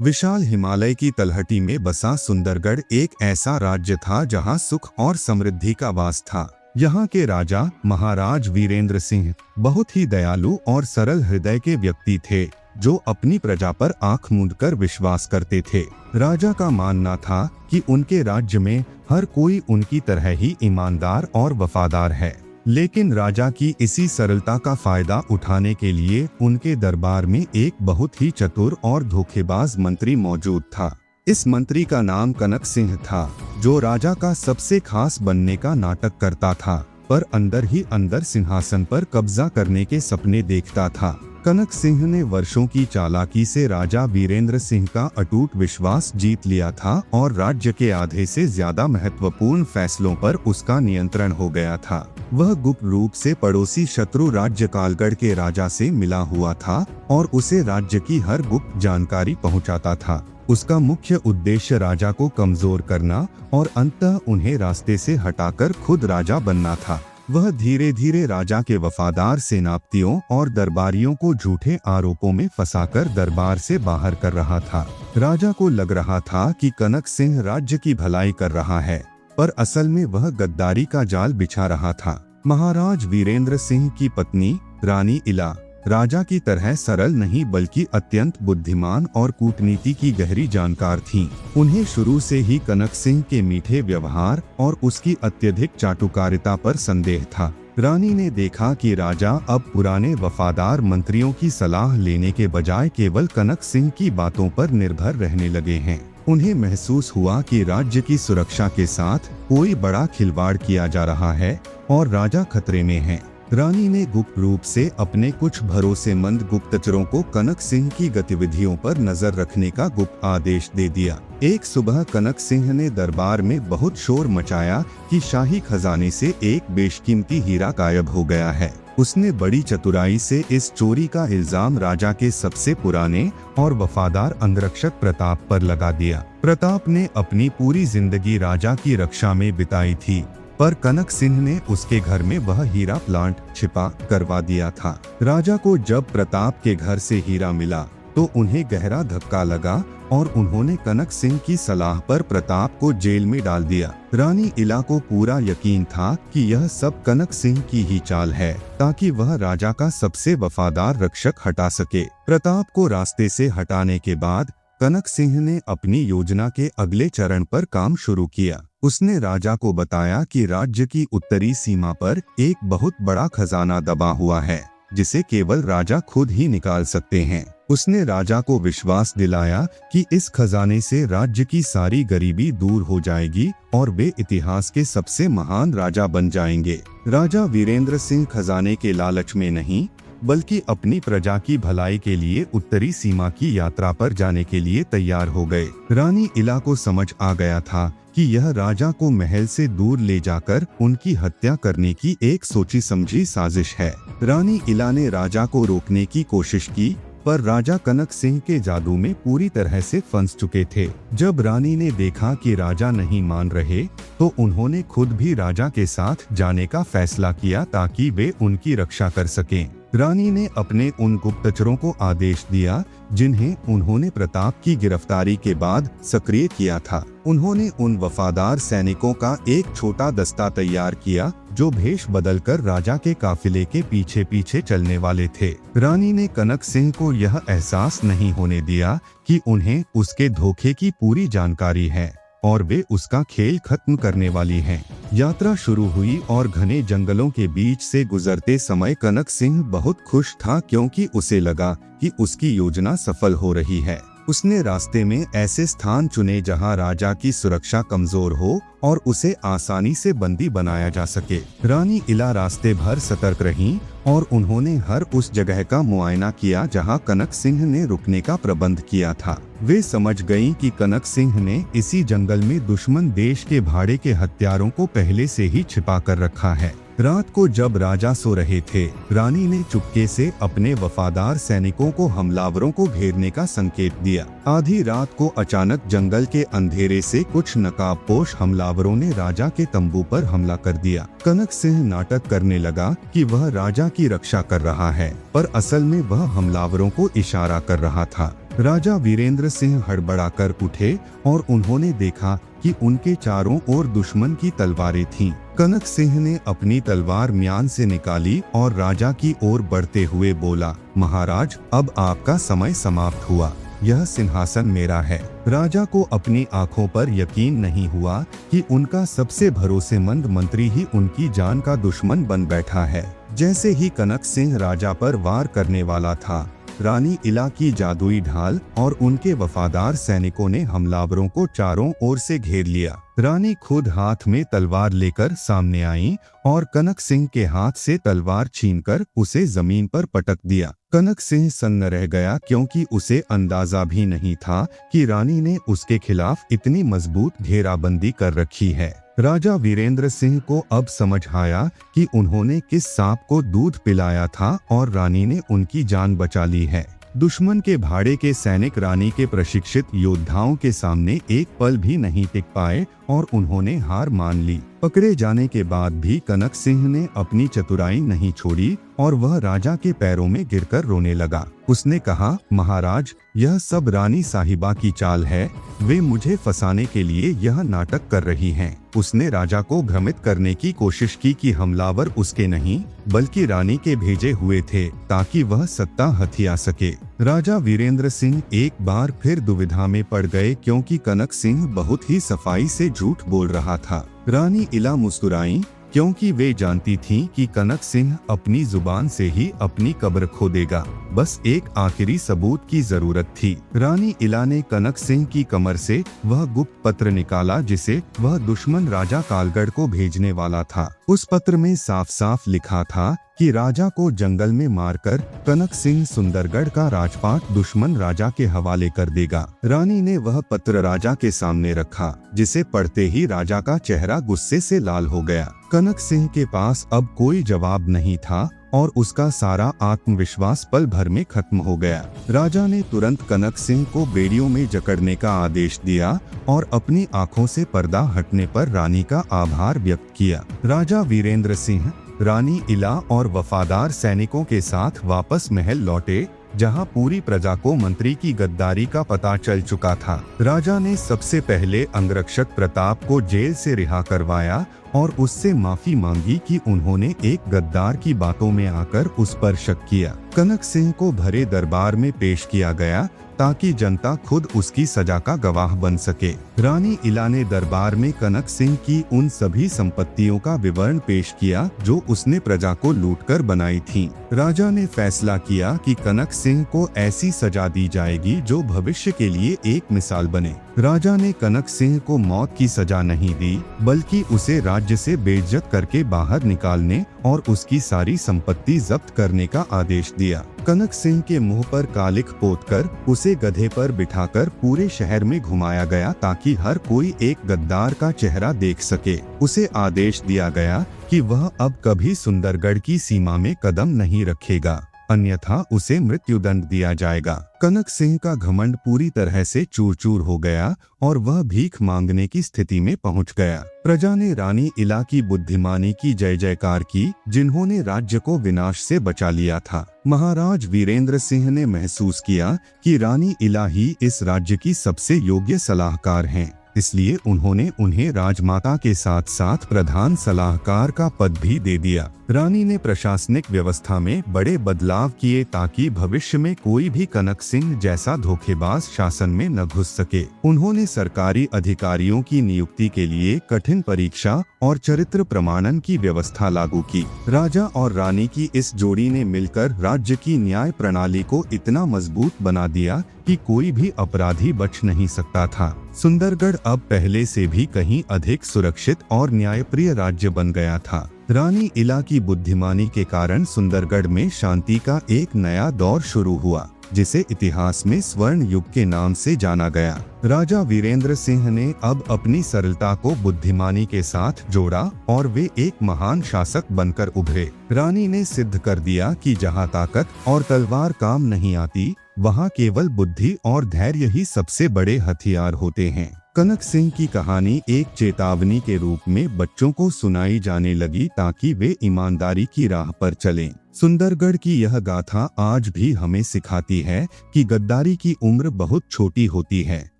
विशाल हिमालय की तलहटी में बसा सुंदरगढ़ एक ऐसा राज्य था जहां सुख और समृद्धि का वास था। यहाँ के राजा महाराज वीरेंद्र सिंह बहुत ही दयालु और सरल हृदय के व्यक्ति थे, जो अपनी प्रजा पर आंख मूंदकर विश्वास करते थे। राजा का मानना था कि उनके राज्य में हर कोई उनकी तरह ही ईमानदार और वफादार है। लेकिन राजा की इसी सरलता का फायदा उठाने के लिए उनके दरबार में एक बहुत ही चतुर और धोखेबाज मंत्री मौजूद था। इस मंत्री का नाम कनक सिंह था, जो राजा का सबसे खास बनने का नाटक करता था, पर अंदर ही अंदर सिंहासन पर कब्जा करने के सपने देखता था। कनक सिंह ने वर्षों की चालाकी से राजा वीरेंद्र सिंह का अटूट विश्वास जीत लिया था और राज्य के आधे से ज्यादा महत्वपूर्ण फैसलों पर उसका नियंत्रण हो गया था। वह गुप्त रूप से पड़ोसी शत्रु राज्य कालगढ़ के राजा से मिला हुआ था और उसे राज्य की हर गुप्त जानकारी पहुंचाता था। उसका मुख्य उद्देश्य राजा को कमजोर करना और अंततः उन्हें रास्ते से हटाकर खुद राजा बनना था। वह धीरे धीरे राजा के वफादार सेनापतियों और दरबारियों को झूठे आरोपों में फंसाकर दरबार से बाहर कर रहा था। राजा को लग रहा था कि कनक सिंह राज्य की भलाई कर रहा है, पर असल में वह गद्दारी का जाल बिछा रहा था। महाराज वीरेंद्र सिंह की पत्नी रानी इला राजा की तरह सरल नहीं बल्कि अत्यंत बुद्धिमान और कूटनीति की गहरी जानकार थीं। उन्हें शुरू से ही कनक सिंह के मीठे व्यवहार और उसकी अत्यधिक चाटुकारिता पर संदेह था। रानी ने देखा कि राजा अब पुराने वफादार मंत्रियों की सलाह लेने के बजाय केवल कनक सिंह की बातों पर निर्भर रहने लगे हैं। उन्हें महसूस हुआ कि राज्य की सुरक्षा के साथ कोई बड़ा खिलवाड़ किया जा रहा है और राजा खतरे में है। रानी ने गुप्त रूप से अपने कुछ भरोसेमंद गुप्तचरों को कनक सिंह की गतिविधियों पर नजर रखने का गुप्त आदेश दे दिया। एक सुबह कनक सिंह ने दरबार में बहुत शोर मचाया कि शाही खजाने से एक बेशकीमती हीरा गायब हो गया है। उसने बड़ी चतुराई से इस चोरी का इल्जाम राजा के सबसे पुराने और वफादार अंगरक्षक प्रताप पर लगा दिया। प्रताप ने अपनी पूरी जिंदगी राजा की रक्षा में बिताई थी, पर कनक सिंह ने उसके घर में वह हीरा प्लांट छिपा करवा दिया था। राजा को जब प्रताप के घर से हीरा मिला तो उन्हें गहरा धक्का लगा और उन्होंने कनक सिंह की सलाह पर प्रताप को जेल में डाल दिया। रानी इला को पूरा यकीन था कि यह सब कनक सिंह की ही चाल है, ताकि वह राजा का सबसे वफादार रक्षक हटा सके। प्रताप को रास्ते से हटाने के बाद कनक सिंह ने अपनी योजना के अगले चरण पर काम शुरू किया। उसने राजा को बताया कि राज्य की उत्तरी सीमा पर एक बहुत बड़ा खजाना दबा हुआ है, जिसे केवल राजा खुद ही निकाल सकते हैं। उसने राजा को विश्वास दिलाया कि इस खजाने से राज्य की सारी गरीबी दूर हो जाएगी और वे इतिहास के सबसे महान राजा बन जाएंगे। राजा वीरेंद्र सिंह खजाने के लालच में नहीं, बल्कि अपनी प्रजा की भलाई के लिए उत्तरी सीमा की यात्रा पर जाने के लिए तैयार हो गए। रानी इला को समझ आ गया था कि यह राजा को महल से दूर ले जाकर उनकी हत्या करने की एक सोची समझी साजिश है। रानी इला ने राजा को रोकने की कोशिश की, पर राजा कनक सिंह के जादू में पूरी तरह से फंस चुके थे। जब रानी ने देखा कि राजा नहीं मान रहे, तो उन्होंने खुद भी राजा के साथ जाने का फैसला किया ताकि वे उनकी रक्षा कर सकें। रानी ने अपने उन गुप्तचरों को आदेश दिया जिन्हें उन्होंने प्रताप की गिरफ्तारी के बाद सक्रिय किया था। उन्होंने उन वफादार सैनिकों का एक छोटा दस्ता तैयार किया जो भेष बदलकर राजा के काफिले के पीछे पीछे चलने वाले थे। रानी ने कनक सिंह को यह एहसास नहीं होने दिया कि उन्हें उसके धोखे की पूरी जानकारी है और वे उसका खेल खत्म करने वाली हैं। यात्रा शुरू हुई और घने जंगलों के बीच से गुजरते समय कनक सिंह बहुत खुश था, क्योंकि उसे लगा कि उसकी योजना सफल हो रही है। उसने रास्ते में ऐसे स्थान चुने जहां राजा की सुरक्षा कमजोर हो और उसे आसानी से बंदी बनाया जा सके। रानी इला रास्ते भर सतर्क रहीं और उन्होंने हर उस जगह का मुआयना किया जहां कनक सिंह ने रुकने का प्रबंध किया था। वे समझ गईं कि कनक सिंह ने इसी जंगल में दुश्मन देश के भाड़े के हथियारों को पहले से ही छिपा कर रखा है। रात को जब राजा सो रहे थे, रानी ने चुपके से अपने वफादार सैनिकों को हमलावरों को घेरने का संकेत दिया। आधी रात को अचानक जंगल के अंधेरे से कुछ नकाबपोश हमलावरों ने राजा के तंबू पर हमला कर दिया। कनक सिंह नाटक करने लगा कि वह राजा की रक्षा कर रहा है, पर असल में वह हमलावरों को इशारा कर रहा था। राजा वीरेंद्र सिंह हड़बड़ाकर उठे और उन्होंने देखा कि उनके चारों ओर दुश्मन की तलवारें थीं। कनक सिंह ने अपनी तलवार म्यान से निकाली और राजा की ओर बढ़ते हुए बोला, महाराज, अब आपका समय समाप्त हुआ। यह सिंहासन मेरा है। राजा को अपनी आंखों पर यकीन नहीं हुआ कि उनका सबसे भरोसेमंद मंत्री ही उनकी जान का दुश्मन बन बैठा है। जैसे ही कनक सिंह राजा पर वार करने वाला था, रानी इला की जादुई ढाल और उनके वफादार सैनिकों ने हमलावरों को चारों ओर से घेर लिया। रानी खुद हाथ में तलवार लेकर सामने आई और कनक सिंह के हाथ से तलवार छीनकर उसे जमीन पर पटक दिया। कनक सिंह सन्न रह गया, क्योंकि उसे अंदाजा भी नहीं था कि रानी ने उसके खिलाफ इतनी मजबूत घेराबंदी कर रखी है। राजा वीरेंद्र सिंह को अब समझ आया कि उन्होंने किस सांप को दूध पिलाया था और रानी ने उनकी जान बचा ली है। दुश्मन के भाड़े के सैनिक रानी के प्रशिक्षित योद्धाओं के सामने एक पल भी नहीं टिक पाए और उन्होंने हार मान ली। पकड़े जाने के बाद भी कनक सिंह ने अपनी चतुराई नहीं छोड़ी और वह राजा के पैरों में गिरकर रोने लगा। उसने कहा, महाराज, यह सब रानी साहिबा की चाल है। वे मुझे फंसाने के लिए यह नाटक कर रही हैं। उसने राजा को भ्रमित करने की कोशिश की कि हमलावर उसके नहीं बल्कि रानी के भेजे हुए थे, ताकि वह सत्ता हथिया सके। राजा वीरेंद्र सिंह एक बार फिर दुविधा में पड़ गए, क्योंकि कनक सिंह बहुत ही सफाई से झूठ बोल रहा था। रानी इला मुस्कुराई, क्योंकि वे जानती थीं कि कनक सिंह अपनी जुबान से ही अपनी कब्र खो देगा। बस एक आखिरी सबूत की जरूरत थी। रानी इला ने कनक सिंह की कमर से वह गुप्त पत्र निकाला जिसे वह दुश्मन राजा कालगढ़ को भेजने वाला था। उस पत्र में साफ साफ लिखा था कि राजा को जंगल में मारकर कनक सिंह सुंदरगढ़ का राजपाट दुश्मन राजा के हवाले कर देगा। रानी ने वह पत्र राजा के सामने रखा, जिसे पढ़ते ही राजा का चेहरा गुस्से से लाल हो गया। कनक सिंह के पास अब कोई जवाब नहीं था और उसका सारा आत्मविश्वास पल भर में खत्म हो गया। राजा ने तुरंत कनक सिंह को बेड़ियों में जकड़ने का आदेश दिया और अपनी आंखों से पर्दा हटने पर रानी का आभार व्यक्त किया। राजा वीरेंद्र सिंह रानी इला और वफादार सैनिकों के साथ वापस महल लौटे, जहां पूरी प्रजा को मंत्री की गद्दारी का पता चल चुका था। राजा ने सबसे पहले अंगरक्षक प्रताप को जेल से रिहा करवाया और उससे माफी मांगी कि उन्होंने एक गद्दार की बातों में आकर उस पर शक किया। कनक सिंह को भरे दरबार में पेश किया गया ताकि जनता खुद उसकी सजा का गवाह बन सके। रानी इला ने दरबार में कनक सिंह की उन सभी संपत्तियों का विवरण पेश किया जो उसने प्रजा को लूटकर बनाई थीं। राजा ने फैसला किया कि कनक सिंह को ऐसी सजा दी जाएगी जो भविष्य के लिए एक मिसाल बने। राजा ने कनक सिंह को मौत की सजा नहीं दी, बल्कि उसे राज्य से बेइज्जत करके बाहर निकालने और उसकी सारी संपत्ति जब्त करने का आदेश दिया। कनक सिंह के मुंह पर कालिख पोतकर उसे गधे पर बिठाकर पूरे शहर में घुमाया गया ताकि हर कोई एक गद्दार का चेहरा देख सके। उसे आदेश दिया गया कि वह अब कभी सुंदरगढ़ की सीमा में कदम नहीं रखेगा, अन्यथा उसे मृत्युदंड दिया जाएगा। कनक सिंह का घमंड पूरी तरह से चूर चूर हो गया और वह भीख मांगने की स्थिति में पहुंच गया। प्रजा ने रानी इला की बुद्धिमानी की जय जयकार की, जिन्होंने राज्य को विनाश से बचा लिया था। महाराज वीरेंद्र सिंह ने महसूस किया कि रानी इला ही इस राज्य की सबसे योग्य सलाहकार हैं, इसलिए उन्होंने उन्हें राजमाता के साथ साथ प्रधान सलाहकार का पद भी दे दिया। रानी ने प्रशासनिक व्यवस्था में बड़े बदलाव किए ताकि भविष्य में कोई भी कनक सिंह जैसा धोखेबाज शासन में न घुस सके। उन्होंने सरकारी अधिकारियों की नियुक्ति के लिए कठिन परीक्षा और चरित्र प्रमाणन की व्यवस्था लागू की। राजा और रानी की इस जोड़ी ने मिलकर राज्य की न्याय प्रणाली को इतना मजबूत बना दिया कि कोई भी अपराधी बच नहीं सकता था। सुंदरगढ़ अब पहले से भी कहीं अधिक सुरक्षित और न्यायप्रिय राज्य बन गया था। रानी इला की बुद्धिमानी के कारण सुंदरगढ़ में शांति का एक नया दौर शुरू हुआ, जिसे इतिहास में स्वर्ण युग के नाम से जाना गया। राजा वीरेंद्र सिंह ने अब अपनी सरलता को बुद्धिमानी के साथ जोड़ा और वे एक महान शासक बनकर उभरे। रानी ने सिद्ध कर दिया कि जहां ताकत और तलवार काम नहीं आती, वहां केवल बुद्धि और धैर्य ही सबसे बड़े हथियार होते हैं। कनक सिंह की कहानी एक चेतावनी के रूप में बच्चों को सुनाई जाने लगी ताकि वे ईमानदारी की राह पर चलें। सुंदरगढ़ की यह गाथा आज भी हमें सिखाती है कि गद्दारी की उम्र बहुत छोटी होती है,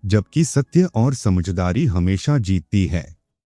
जबकि सत्य और समझदारी हमेशा जीतती है।